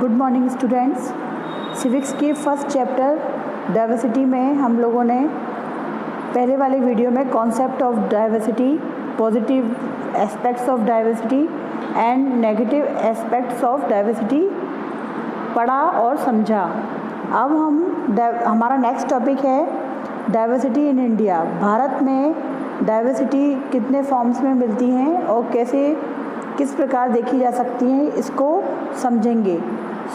Good morning students. Civics के first chapter diversity में हम लोगों ने पहले वाले वीडियो में concept of diversity, positive aspects of diversity and negative aspects of diversity पढ़ा और समझा। अब हमारा नेक्स्ट टॉपिक है डाइवर्सिटी इन इंडिया। भारत में डाइवर्सिटी कितने फॉर्म्स में मिलती हैं और किस प्रकार देखी जा सकती हैं, इसको समझेंगे।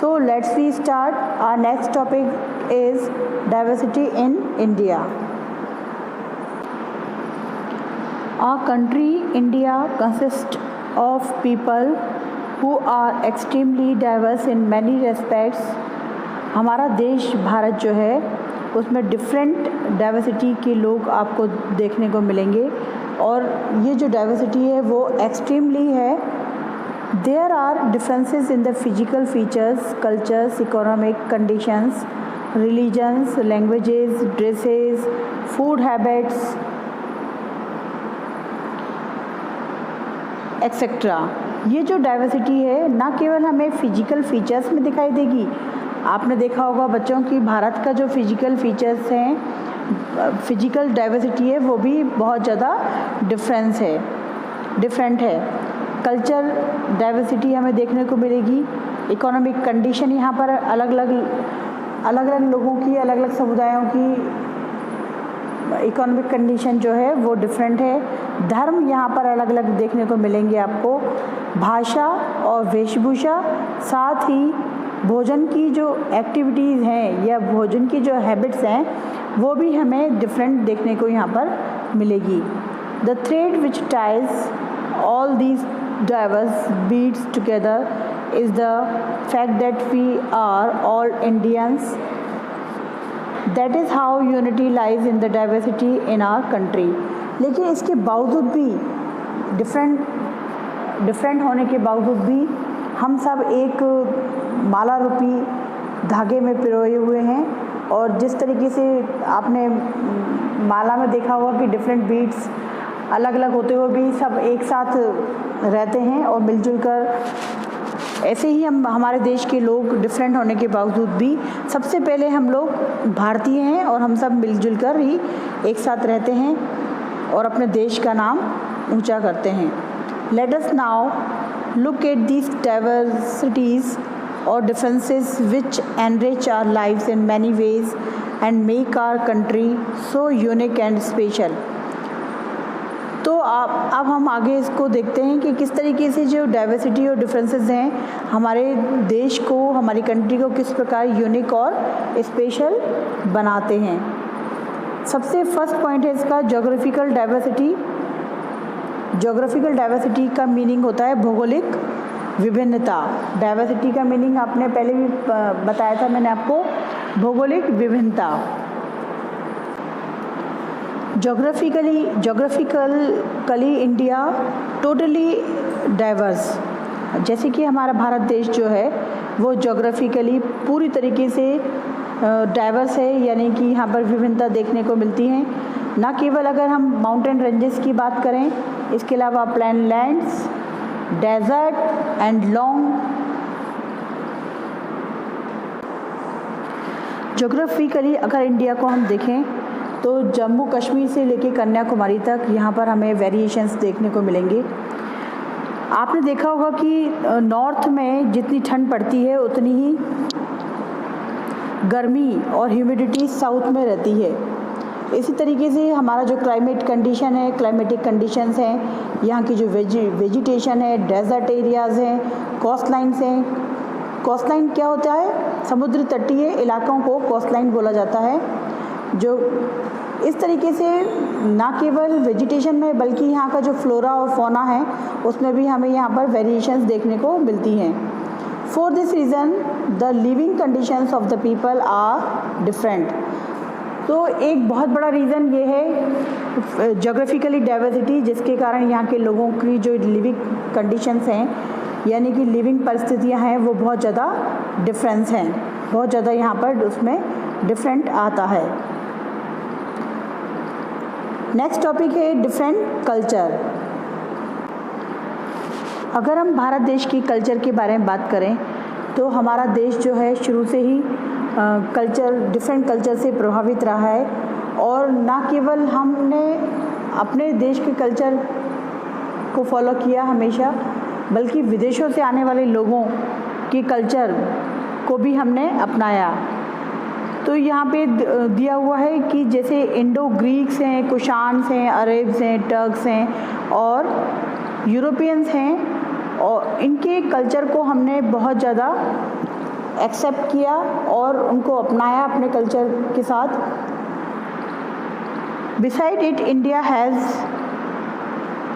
So let's we start. Our next topic is diversity in India. Our country India consist of people who are extremely diverse in many respects. हमारा देश भारत जो है उसमें डिफरेंट डाइवर्सिटी के लोग आपको देखने को मिलेंगे और ये जो डाइवर्सिटी है वो एक्सट्रीमली है। There are differences in the physical features, cultures, economic conditions, religions, languages, dresses, food habits etcetera. ये जो डाइवर्सिटी है ना केवल हमें फिजिकल फीचर्स में दिखाई देगी। आपने देखा होगा बच्चों की भारत का जो फिजिकल फीचर्स हैं, फिजिकल डाइवर्सिटी है वो भी बहुत ज़्यादा डिफरेंट है। कल्चर डाइवर्सिटी हमें देखने को मिलेगी। इकोनॉमिक कंडीशन यहाँ पर अलग अलग लोगों की, अलग अलग समुदायों की इकोनॉमिक कंडीशन जो है वो डिफरेंट है। धर्म यहाँ पर अलग अलग देखने को मिलेंगे आपको। भाषा और वेशभूषा, साथ ही भोजन की जो एक्टिविटीज़ हैं या भोजन की जो हैबिट्स हैं वो भी हमें डिफरेंट देखने को यहाँ पर मिलेगी। The thread which ties all these diverse beads together is the fact that we are all Indians. That is how unity lies in the diversity in our country. लेकिन इसके बावजूद भी डिफरेंट होने के बावजूद भी हम सब एक माला रूपी धागे में पिरोए हुए हैं। और जिस तरीके से आपने माला में देखा होगा कि डिफरेंट बीड्स अलग अलग होते हुए भी सब एक साथ रहते हैं और मिलजुल कर, ऐसे ही हमारे देश के लोग डिफरेंट होने के बावजूद भी सबसे पहले हम लोग भारतीय हैं और हम सब मिलजुल कर ही एक साथ रहते हैं और अपने देश का नाम ऊंचा करते हैं। Let us now look at these diversities और differences which enrich our lives in many ways and make our country so unique and special. तो अब हम आगे इसको देखते हैं कि किस तरीके से जो डाइवर्सिटी और डिफरेंसेस हैं हमारे देश को, हमारी कंट्री को किस प्रकार यूनिक और स्पेशल बनाते हैं। सबसे फर्स्ट पॉइंट है इसका ज्योग्राफिकल डाइवर्सिटी। ज्योग्राफिकल डाइवर्सिटी का मीनिंग होता है भौगोलिक विभिन्नता। डाइवर्सिटी का मीनिंग आपने पहले भी बताया था मैंने आपको, भौगोलिक विभिन्नता। Geographically India totally diverse. जैसे कि हमारा भारत देश जो है वो जोग्राफिकली पूरी तरीके से डाइवर्स है, यानी कि यहाँ पर विभिन्नता देखने को मिलती हैं। ना केवल अगर हम माउंटेन रेंजेस की बात करें, इसके अलावा plain lands, desert and long. Geographically अगर इंडिया को हम देखें तो जम्मू कश्मीर से लेकर कन्याकुमारी तक यहाँ पर हमें वेरिएशंस देखने को मिलेंगे। आपने देखा होगा कि नॉर्थ में जितनी ठंड पड़ती है उतनी ही गर्मी और ह्यूमिडिटी साउथ में रहती है। इसी तरीके से हमारा जो क्लाइमेटिक कंडीशंस हैं, यहाँ की जो वेजिटेशन है, डेजर्ट एरियाज़ हैं, कोस्ट लाइन्स हैं। कोस्ट लाइन क्या होता है? समुद्र तटीय इलाकों को कोस्ट लाइन बोला जाता है। जो इस तरीके से ना केवल वेजिटेशन में बल्कि यहाँ का जो फ्लोरा और फौना है उसमें भी हमें यहाँ पर वेरिएशंस देखने को मिलती हैं। For this reason the living conditions of the people are different. तो एक बहुत बड़ा रीज़न ये है जोग्राफिकली डाइवर्सिटी, जिसके कारण यहाँ के लोगों की जो लिविंग कंडीशंस हैं यानी कि लिविंग परिस्थितियाँ हैं वो बहुत ज़्यादा डिफरेंस हैं, बहुत ज़्यादा यहाँ पर उसमें डिफरेंट आता है। नेक्स्ट टॉपिक है डिफरेंट कल्चर। अगर हम भारत देश की कल्चर के बारे में बात करें तो हमारा देश जो है शुरू से ही डिफरेंट कल्चर से प्रभावित रहा है, और ना केवल हमने अपने देश के कल्चर को फॉलो किया हमेशा, बल्कि विदेशों से आने वाले लोगों की कल्चर को भी हमने अपनाया। तो यहाँ पे दिया हुआ है कि जैसे इंडो ग्रीक्स हैं, कुशान्स हैं, अरेब्स हैं, टर्क्स हैं और यूरोपियंस हैं, और इनके कल्चर को हमने बहुत ज़्यादा एक्सेप्ट किया और उनको अपनाया अपने कल्चर के साथ। Beside it, India has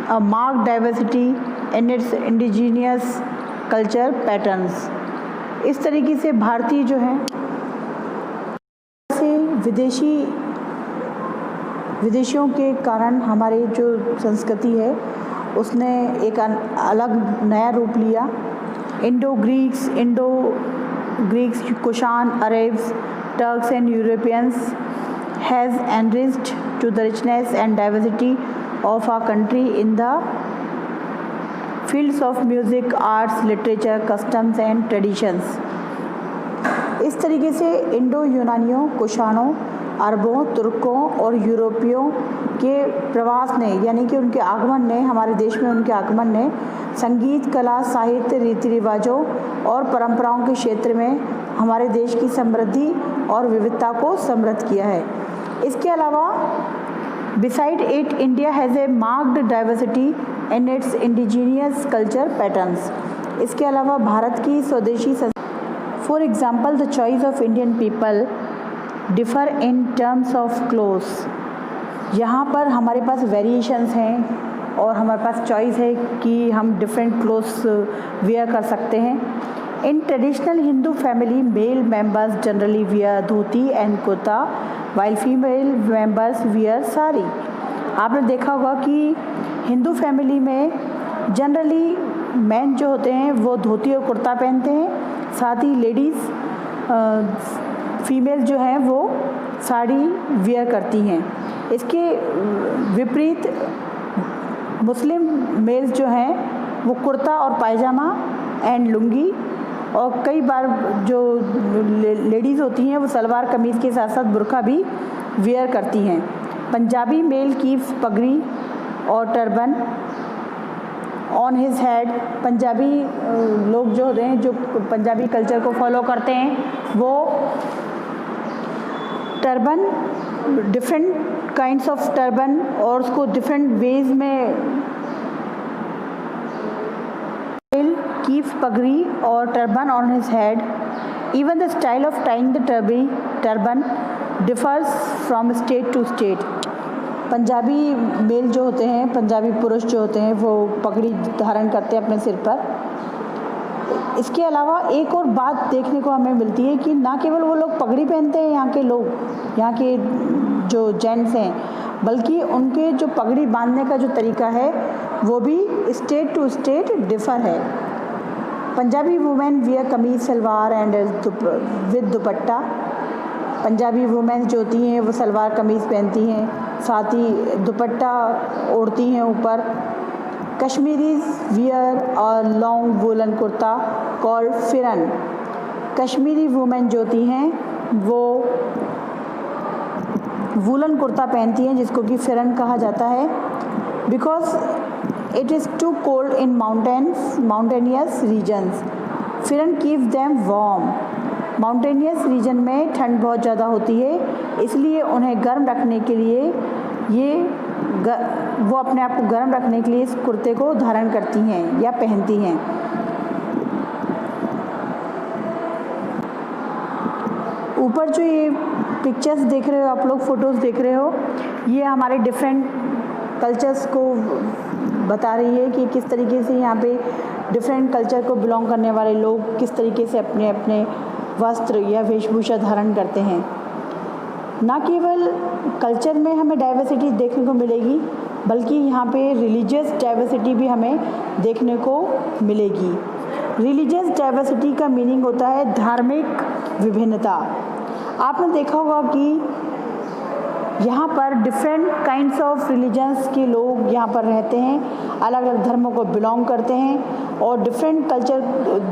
a marked diversity in its indigenous culture patterns. इस तरीके से भारतीय जो हैं से विदेशियों के कारण हमारे जो संस्कृति है उसने एक अलग नया रूप लिया। Indo Greeks, Kushan, Arabs, Turks and Europeans has enriched to the richness and diversity of our country in the fields of music, arts, literature, customs and traditions. इस तरीके से इंडो यूनानियों, कुशानों, अरबों, तुर्कों और यूरोपियों के प्रवास ने, यानी कि उनके आगमन ने, हमारे देश में उनके आगमन ने संगीत, कला, साहित्य, रीति रिवाजों और परंपराओं के क्षेत्र में हमारे देश की समृद्धि और विविधता को समृद्ध किया है। इसके अलावा beside it, India has a marked diversity in its indigenous culture patterns. इसके अलावा भारत की स्वदेशी for example, the choice of Indian people differ in terms of clothes. यहाँ पर हमारे पास वेरिएशंस हैं और हमारे पास चॉइस है कि हम डिफरेंट क्लोथ्स वेयर कर सकते हैं। In traditional Hindu family, male members generally wear dhoti and kurta, while female members wear sari. आपने देखा होगा कि हिंदू फैमिली में जनरली मैन जो होते हैं वो धोती और कुर्ता पहनते हैं, साथ ही लेडीज़ फीमेल जो हैं वो साड़ी वियर करती हैं। इसके विपरीत मुस्लिम मेल्स जो हैं वो कुर्ता और पायजामा एंड लुंगी, और कई बार जो लेडीज़ होती हैं वो सलवार कमीज़ के साथ साथ बुर्का भी वियर करती हैं। पंजाबी मेल कीप्स पगड़ी और turban on his head. Punjabi लोग जो होते हैं, जो पंजाबी कल्चर को फॉलो करते हैं, वो turban, different kinds of turban, और उसको डिफरेंट वेज में कीप्स पगड़ी और turban on his head. Even the style of tying the turban differs from state to state. Punjabi male जो होते हैं, पंजाबी पुरुष जो होते हैं, वो पगड़ी धारण करते हैं अपने सिर पर। इसके अलावा एक और बात देखने को हमें मिलती है कि ना केवल वो लोग पगड़ी पहनते हैं यहाँ के लोग, यहाँ के जो जेंट्स हैं, बल्कि उनके जो पगड़ी बांधने का जो तरीका है वो भी स्टेट टू स्टेट डिफ़र है। पंजाबी वुमेन वियर कमीज salwar and with dupatta. Punjabi women जो होती हैं वो सलवार कमीज़ पहनती हैं, साथ ही दुपट्टा ओढ़ती हैं ऊपर। कश्मीरीज वियर और लॉन्ग वूलन कुर्ता कॉल्ड फिरन। कश्मीरी वुमेन जो होती हैं वो वूलन कुर्ता पहनती हैं जिसको कि फिरन कहा जाता है, because it is too cold in mountainous regions. Pheran keeps them warm. Mountainous region में ठंड बहुत ज़्यादा होती है, इसलिए उन्हें गर्म रखने के लिए वो अपने आप को गर्म रखने के लिए इस कुर्ते को धारण करती हैं या पहनती हैं। ऊपर जो ये पिक्चर्स देख रहे हो आप लोग, फ़ोटोज़ देख रहे हो, ये हमारे डिफरेंट कल्चर्स को बता रही है कि किस तरीके से यहाँ पे डिफरेंट कल्चर को बिलोंग करने वाले लोग किस तरीके से अपने अपने वस्त्र या वेशभूषा धारण करते हैं। ना केवल कल्चर में हमें डाइवर्सिटी देखने को मिलेगी, बल्कि यहाँ पे रिलीजियस डाइवर्सिटी भी हमें देखने को मिलेगी। रिलीजियस डाइवर्सिटी का मीनिंग होता है धार्मिक विभिन्नता। आपने देखा होगा कि यहाँ पर डिफरेंट काइंड्स ऑफ रिलीजन्स के लोग यहाँ पर रहते हैं, अलग अलग धर्मों को बिलोंग करते हैं और डिफरेंट कल्चर,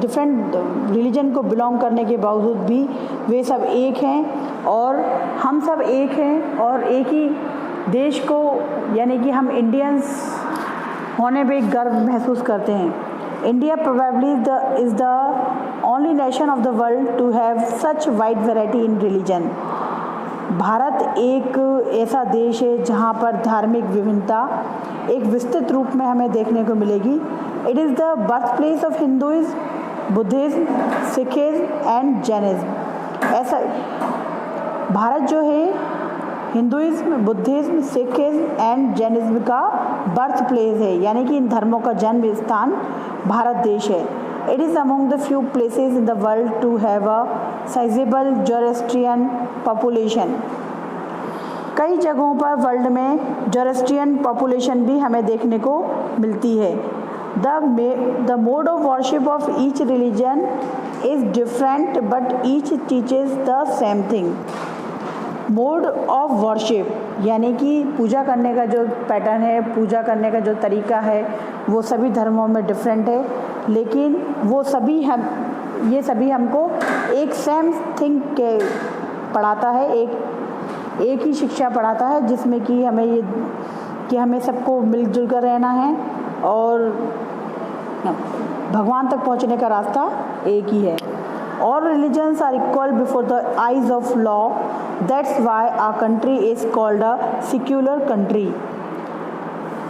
डिफरेंट रिलीजन को बिलोंग करने के बावजूद भी वे सब एक हैं और हम सब एक हैं और एक ही देश को, यानी कि हम इंडियंस होने पे गर्व महसूस करते हैं। India probably is the only nation of the world to have such wide variety in religion. Bharat एक ऐसा देश है जहाँ पर धार्मिक विभिन्नता एक विस्तृत रूप में हमें देखने को मिलेगी। It is the birth place of Hinduism, Buddhism, Sikhism and Jainism. ऐसा भारत जो है Hinduism, Buddhism, Sikhism and Jainism का बर्थ प्लेस है, यानी कि इन धर्मों का जन्म स्थान भारत देश है। It is among the few places in the world to have a sizable Zoroastrian population. कई जगहों पर वर्ल्ड में जोरोस्ट्रियन पॉपुलेशन भी हमें देखने को मिलती है। The mode of worship of each religion is different, but each teaches the same thing. Mode of worship यानी कि पूजा करने का जो पैटर्न है, पूजा करने का जो तरीका है, वो सभी धर्मों में डिफरेंट है, लेकिन वो सभी ये सभी हमको एक सेम थिंग के पढ़ाता है, एक ही शिक्षा पढ़ाता है, जिसमें कि हमें सबको मिलजुल कर रहना है और भगवान तक पहुंचने का रास्ता एक ही है। All religions are equal before the eyes of law. That's why our country is called a secular country.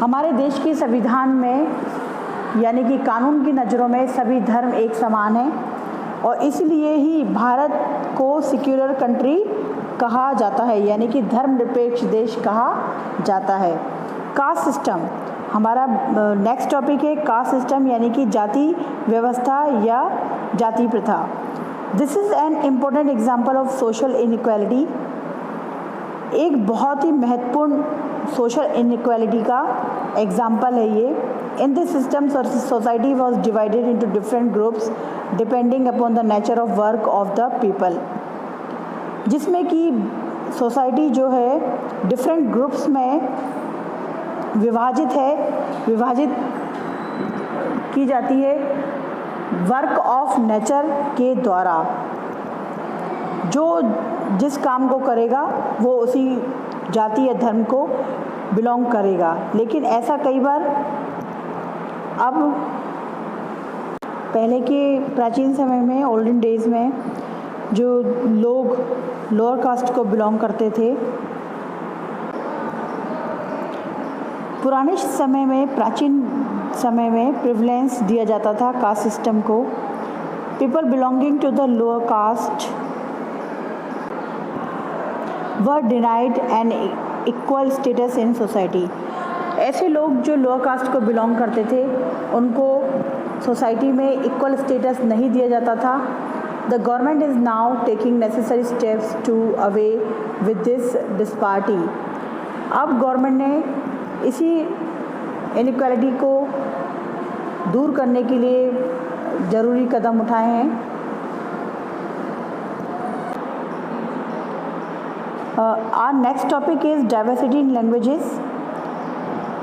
हमारे देश के संविधान में यानी कि कानून की नज़रों में सभी धर्म एक समान हैं और इसलिए ही भारत को सिक्युलर कंट्री कहा जाता है, यानी कि धर्मनिरपेक्ष देश कहा जाता है। कास्ट सिस्टम हमारा नेक्स्ट टॉपिक है। कास्ट सिस्टम यानी कि जाति व्यवस्था या जाति प्रथा। This is an important example of social inequality. एक बहुत ही महत्वपूर्ण सोशल इनइक्वालिटी का एग्जाम्पल है ये। In this system society was divided into different groups depending upon the nature of work of the people, जिसमें कि सोसाइटी जो है डिफरेंट ग्रुप्स में विभाजित की जाती है वर्क ऑफ नेचर के द्वारा। जो जिस काम को करेगा वो उसी जाति या धर्म को बिलोंग करेगा, लेकिन ऐसा कई बार अब पहले के प्राचीन समय में, ओल्डन डेज में, जो लोग लोअर कास्ट को बिलोंग करते थे, पुराने समय में, प्राचीन समय में प्रिविलेंस दिया जाता था कास्ट सिस्टम को। People belonging to the lower caste were denied an equal status in society. ऐसे लोग जो लोअर कास्ट को बिलोंग करते थे उनको सोसाइटी में इक्वल स्टेटस नहीं दिया जाता था। The government is now taking necessary steps to away with this disparity. अब गवर्नमेंट ने इसी इनइक्वालिटी को दूर करने के लिए ज़रूरी कदम उठाए हैं। Our next topic is diversity in languages.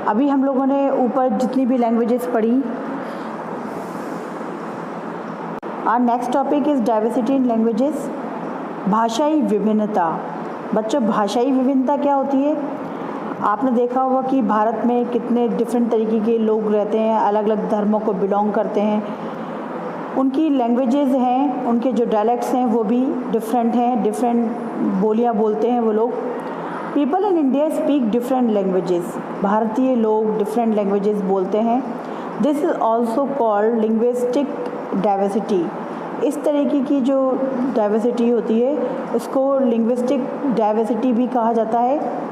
अभी हम लोगों ने ऊपर जितनी भी लैंग्वेजेस पढ़ी। Our next topic is diversity in languages. भाषाई विभिन्नता। बच्चों, भाषाई विभिन्नता क्या होती है? आपने देखा होगा कि भारत में कितने डिफरेंट तरीके के लोग रहते हैं, अलग अलग धर्मों को बिलोंग करते हैं। उनकी लैंग्वेजेस हैं, उनके जो डायलेक्ट्स हैं वो भी डिफरेंट हैं, डिफरेंट बोलियां बोलते हैं वो लोग। People in India speak different languages. भारतीय लोग डिफरेंट लैंग्वेजेस बोलते हैं। This is also called linguistic diversity. इस तरीके की जो डाइवर्सिटी होती है उसको लिंग्विस्टिक डाइवर्सिटी भी कहा जाता है।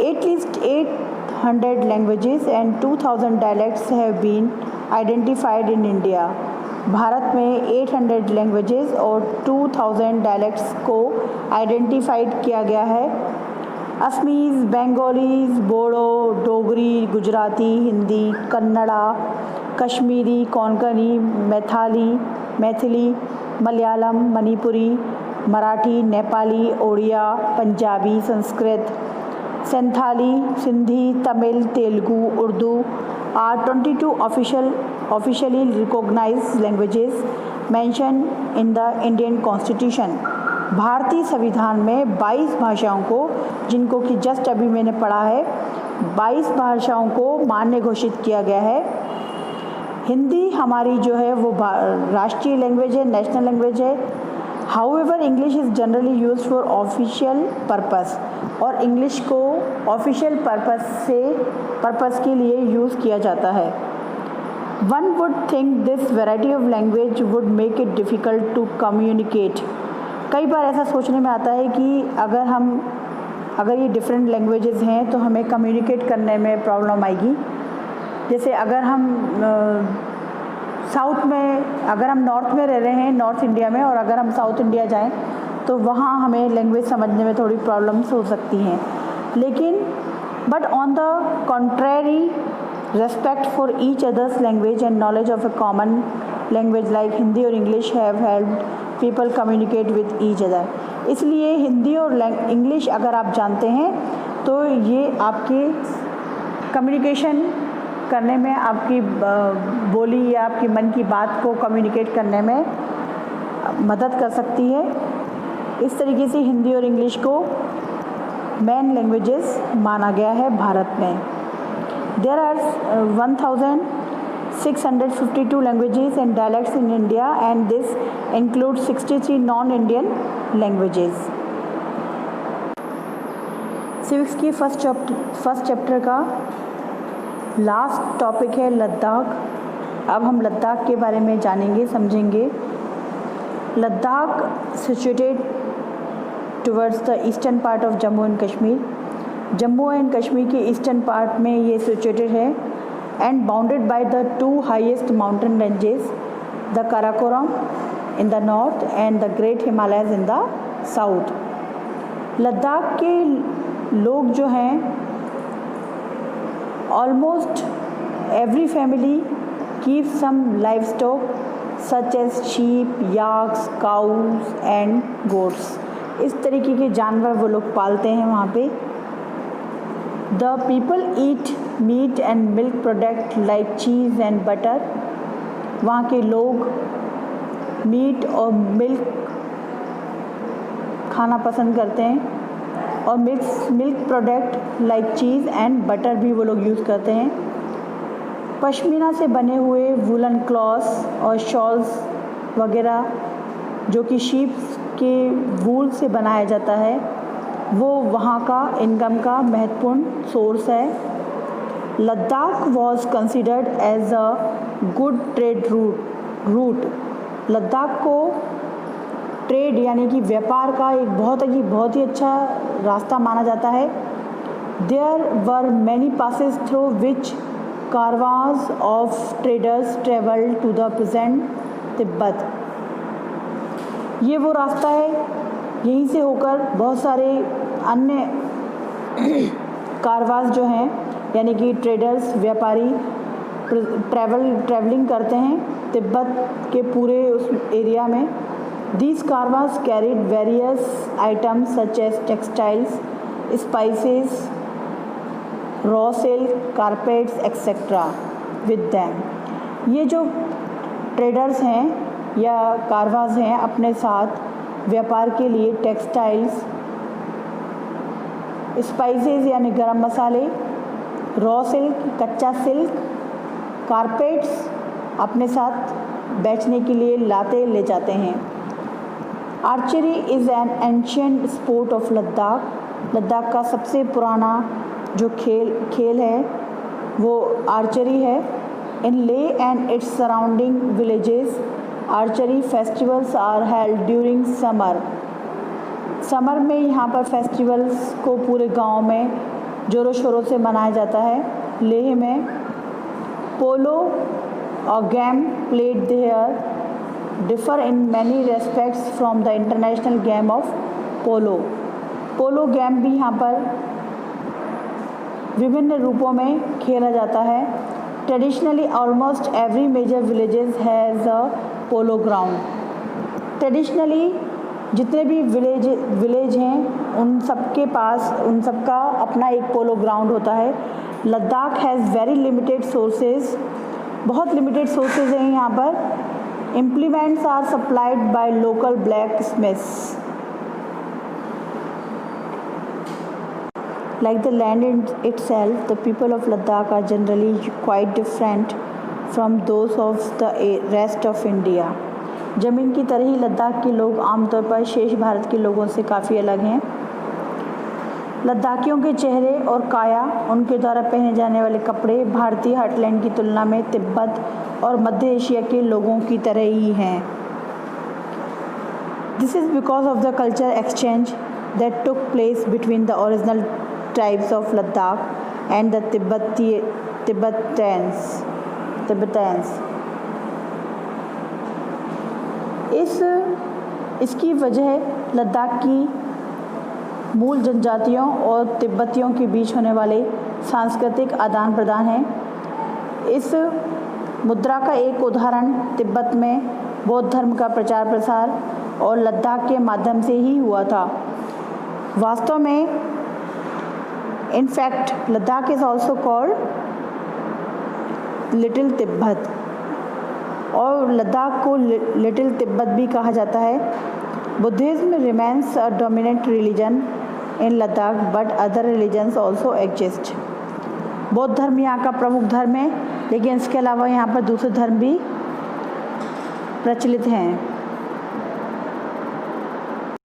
At least 800 languages and 2000 dialects have been identified in India. Bharat में 800 लैंग्वेजेस और 2000 डायलेक्ट्स को आइडेंटिफाइड किया गया है। Assamese, Bengalis, Bodo, Dogri, Gujarati, Hindi, Kannada, Kashmiri, Konkani, Maithili, Malayalam, Manipuri, Marathi, Nepali, Odia, Punjabi, Sanskrit, Santhali, Sindhi, Tamil, Telugu, Urdu are 22 officially recognized languages mentioned in the Indian Constitution. भारतीय संविधान में 22 भाषाओं को, जिनको कि जस्ट अभी मैंने पढ़ा है, 22 भाषाओं को मान्य घोषित किया गया है। हिंदी हमारी जो है वो राष्ट्रीय लैंग्वेज है, नेशनल लैंग्वेज है। However English is generally used for official purpose, और इंग्लिश को ऑफिशियल पर्पस के लिए यूज़ किया जाता है। One would think this variety of language would make it difficult to communicate. कई बार ऐसा सोचने में आता है कि अगर ये डिफरेंट लैंग्वेजेस हैं तो हमें कम्युनिकेट करने में प्रॉब्लम आएगी। जैसे अगर हम अगर हम नॉर्थ में रह रहे हैं, नॉर्थ इंडिया में, और अगर हम साउथ इंडिया जाएं तो वहाँ हमें लैंग्वेज समझने में थोड़ी प्रॉब्लम्स हो सकती हैं। लेकिन but on the contrary, respect for each others language and knowledge of a common language like Hindi और English have helped people communicate with each other. इसलिए हिंदी और इंग्लिश अगर आप जानते हैं तो ये आपके कम्युनिकेशन करने में, आपकी बोली या आपकी मन की बात को कम्युनिकेट करने में मदद कर सकती है। इस तरीके से हिंदी और इंग्लिश को मेन लैंग्वेजेस माना गया है भारत में। There are 1652 languages and dialects in India and this includes 63 non Indian languages. Civics की फर्स्ट चैप्टर का लास्ट टॉपिक है लद्दाख। अब हम लद्दाख के बारे में जानेंगे, समझेंगे। Ladakh situated towards the eastern part of Jammu and Kashmir. Jammu and Kashmir के ईस्टर्न पार्ट में ये सिचुएटेड है and bounded by the 2 highest mountain ranges, the Karakoram in the north and the great Himalayas in the south. Ladakh के लोग जो हैं, almost every family keeps some livestock such as sheep, yaks, cows and goats। इस तरीके के जानवर वो लोग पालते हैं वहाँ पे। The people eat meat and milk product like cheese and butter। वहाँ के लोग मीट और मिल्क खाना पसंद करते हैं, और milk product like cheese and butter भी वो लोग यूज़ करते हैं। पश्मीना से बने हुए वूलन क्लॉथ्स और शॉल्स वगैरह जो कि शीप के वूल से बनाया जाता है, वो वहाँ का इनकम का महत्वपूर्ण सोर्स है। Ladakh was considered as a good trade route. Ladakh को ट्रेड यानी कि व्यापार का एक बहुत ही अच्छा रास्ता माना जाता है। There were many passes through which caravans of traders travel to the present Tibet. ये वो रास्ता है, यहीं से होकर बहुत सारे अन्य कारवांस जो हैं यानी कि ट्रेडर्स, व्यापारी ट्रैवलिंग करते हैं तिब्बत के पूरे उस एरिया में। These caravans carried various items such as textiles, spices, raw silk, carpets, etc. with them। ये जो ट्रेडर्स हैं या कारवांस हैं अपने साथ व्यापार के लिए टेक्सटाइल्स, स्पाइसेस यानी गरम मसाले, रॉ सिल्क कच्चा सिल्क, कारपेट्स अपने साथ बेचने के लिए ले जाते हैं। Archery is an ancient sport of Ladakh. Ladakh का सबसे पुराना जो खेल है वो आर्चरी है। In Leh and its surrounding villages archery festivals are held during summer में यहाँ पर फेस्टिवल्स को पूरे गांव में ज़ोरों शोरों से मनाया जाता है। लेह में पोलो और game played there differ in many respects from the international game of polo game भी यहाँ पर विभिन्न रूपों में खेला जाता है। Traditionally almost every major villages has a polo ground. Traditionally जितने भी विलेज हैं उन सबका अपना एक पोलो ग्राउंड होता है। Ladakh has very limited sources, बहुत लिमिटेड सोर्सेज हैं यहाँ पर। Implements are supplied by local blacksmiths. Like the land itself, the people of Ladakh are generally quite different from those of the rest of India. ज़मीन की तरह ही लद्दाख के लोग आमतौर पर शेष भारत के लोगों से काफ़ी अलग हैं। लद्दाखियों के चेहरे और काया, उनके द्वारा पहने जाने वाले कपड़े भारतीय हार्टलैंड की तुलना में तिब्बत और मध्य एशिया के लोगों की तरह ही हैं। This is because of the culture exchange that took place between the original tribes of Ladakh and the Tibetans. इसकी वजह लद्दाख की मूल जनजातियों और तिब्बतियों के बीच होने वाले सांस्कृतिक आदान प्रदान है। इस मुद्रा का एक उदाहरण तिब्बत में बौद्ध धर्म का प्रचार प्रसार और लद्दाख के माध्यम से ही हुआ था। वास्तव में In fact, Ladakh is also called little Tibet, और लद्दाख को लिटिल तिब्बत भी कहा जाता है। Buddhism remains a dominant religion in Ladakh but other religions also exist. बौद्ध धर्म यहाँ का प्रमुख धर्म है, लेकिन इसके अलावा यहाँ पर दूसरे धर्म भी प्रचलित हैं।